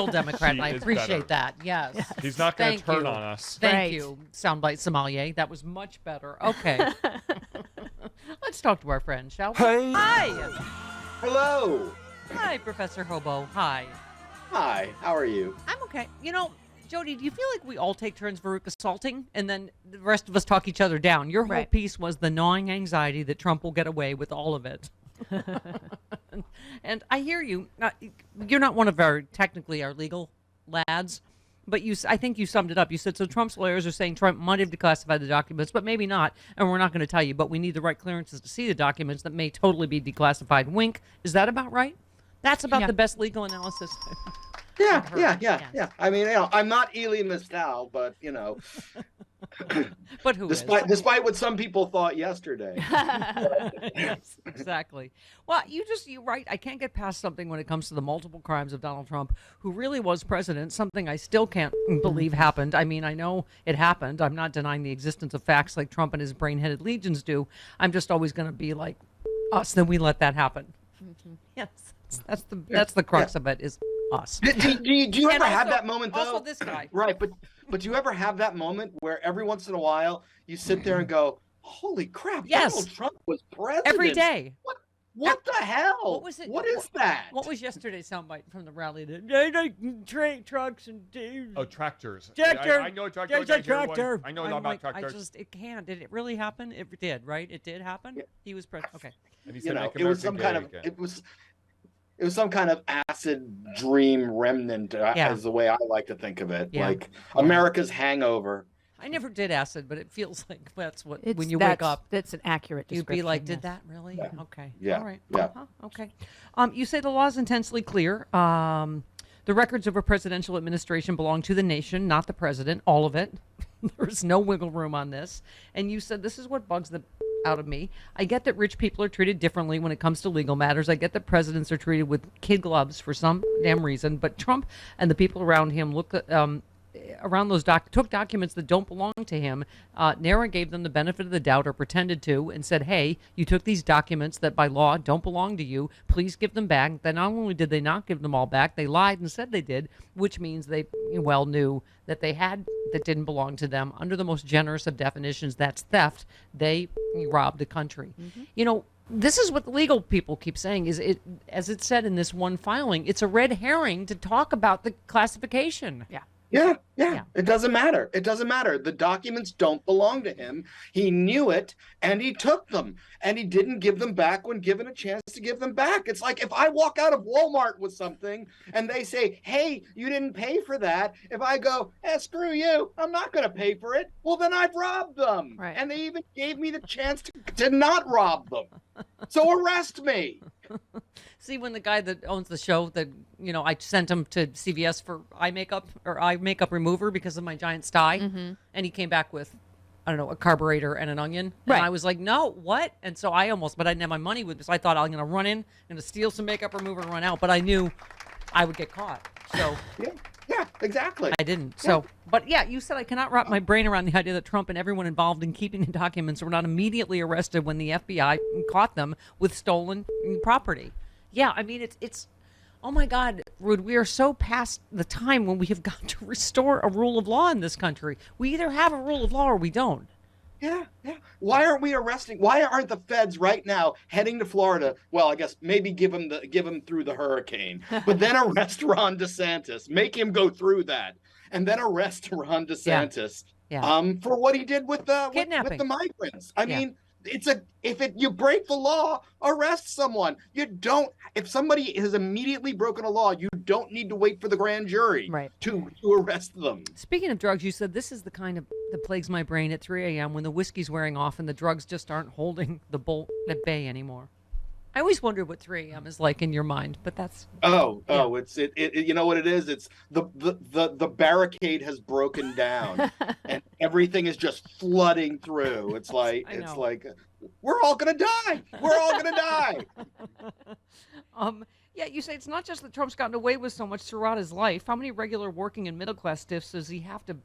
Democrat. And I He is appreciate better. that. Yes. He's not going to Thank turn you. on us. Thank Right. you, soundbite sommelier. That was much better. Okay. Let's talk to our friend, shall we? Hey. Hi. Hello. Hi, Professor Hobo. Hi. Hi. How are you? I'm okay. You know, Jody, do you feel like we all take turns Veruca assaulting and then the rest of us talk each other down? Your whole Right. piece was the gnawing anxiety that Trump will get away with all of it. And I hear you. You're not one of technically our legal lads, but I think you summed it up. You said, so Trump's lawyers are saying Trump might have declassified the documents, but maybe not, and we're not going to tell you, but we need the right clearances to see the documents that may totally be declassified. Wink. Is that about right? That's about the best legal analysis. Yeah. I mean, I'm not Elie Mystal, but But who despite what some people thought yesterday. Yes, exactly. Well, you're right. I can't get past something when it comes to the multiple crimes of Donald Trump, who really was president, something I still can't believe happened. I mean, I know it happened. I'm not denying the existence of facts like Trump and his brain-headed legions do. I'm just always going to be like us, then we let that happen. Yes, that's the crux of it, is us. Do you ever have that moment, though? Also this guy. Right, but do you ever have that moment where every once in a while you sit there and go, holy crap, Yes. Donald Trump was president? Every day. What the hell? What was it? What is that? What was yesterday's soundbite from the rally? They like train trucks and Oh, tractors. Tractor. I know a tractor. There's a tractor. I know I'm about like, tractors. It can't. Did it really happen? It did, right? It did happen. Yeah. He was president. Okay. And he You said, know, "Make it was America some gay kind of again." it was some kind of acid dream remnant, is the way I like to think of it. Yeah. Like America's hangover. I never did acid, but it feels like that's what It's, when you wake up, That's an accurate you'd description. be like, yes. "Did that really?" Yeah. Okay. Yeah. All right. Yeah. Uh-huh. Okay. You say the law is intensely clear. The records of a presidential administration belong to the nation, not the president. All of it. There's no wiggle room on this. And you said this is what bugs the out of me. I get that rich people are treated differently when it comes to legal matters. I get that presidents are treated with kid gloves for some damn reason. But Trump and the people around him took documents that don't belong to him. Nara gave them the benefit of the doubt, or pretended to, and said, hey, you took these documents that by law don't belong to you. Please give them back. Then not only did they not give them all back, they lied and said they did, which means they well knew that they had that didn't belong to them. Under the most generous of definitions, that's theft. They robbed the country. You know, this is what the legal people keep saying, is it, as it said in this one filing, it's a red herring to talk about the classification. Yeah. Yeah. It doesn't matter. It doesn't matter. The documents don't belong to him. He knew it, and he took them, and he didn't give them back when given a chance to give them back. It's like if I walk out of Walmart with something and they say, hey, you didn't pay for that. If I go, screw you, I'm not going to pay for it. Well, then I've robbed them. Right. And they even gave me the chance to not rob them. So arrest me. See, when the guy that owns the show, that I sent him to CVS for eye makeup remover because of my giant sty, and he came back with, I don't know, a carburetor and an onion, and Right. I was like, no, what? And so but I didn't have my money with me, so I thought I'm going to run in, I'm going to steal some makeup remover and run out, but I knew I would get caught, so Yeah, exactly. I didn't. So, but yeah, you said I cannot wrap my brain around the idea that Trump and everyone involved in keeping the documents were not immediately arrested when the FBI caught them with stolen property. Yeah, I mean, it's oh my God, Rude, we are so past the time when we have got to restore a rule of law in this country. We either have a rule of law or we don't. Yeah. Why aren't we arresting? Why aren't the feds right now heading to Florida? Well, I guess maybe give him through the hurricane, but then arrest Ron DeSantis, make him go through that, and then arrest Ron DeSantis for what he did with the migrants. I mean, you break the law, arrest someone. You don't. If somebody has immediately broken a law, you don't need to wait for the grand jury to arrest them. Speaking of drugs, you said this is the kind of that plagues my brain at 3 a.m. when the whiskey's wearing off and the drugs just aren't holding the bull at bay anymore. I always wonder what 3 a.m. is like in your mind, but that's it's you know what it is? It's the barricade has broken down and everything is just flooding through. It's like we're all gonna die. We're all gonna die. Yeah, you say it's not just that Trump's gotten away with so much throughout his life. How many regular working and middle class stiffs does he have to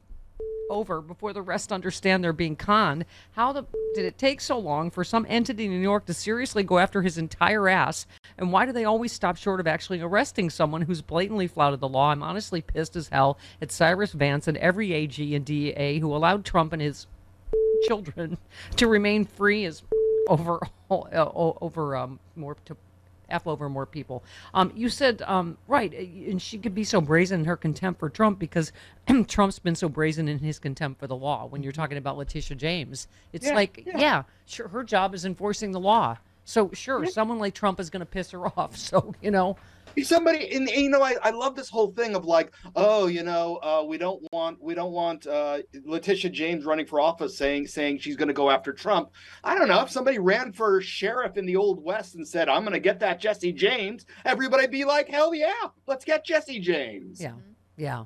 over before the rest understand they're being conned. Did it take so long for some entity in New York to seriously go after his entire ass? And why do they always stop short of actually arresting someone who's blatantly flouted the law? I'm honestly pissed as hell at Cyrus Vance and every AG and DA who allowed Trump and his children to remain free as over more to F over more people. You said, right, and she could be so brazen in her contempt for Trump because Trump's been so brazen in his contempt for the law. When you're talking about Letitia James, it's sure, her job is enforcing the law. So sure, someone like Trump is going to piss her off. So, somebody, and I love this whole thing of like, we don't want Letitia James running for office saying she's going to go after Trump. I don't know, if somebody ran for sheriff in the Old West and said, I'm going to get that Jesse James, everybody be like, hell yeah, let's get Jesse James. Yeah.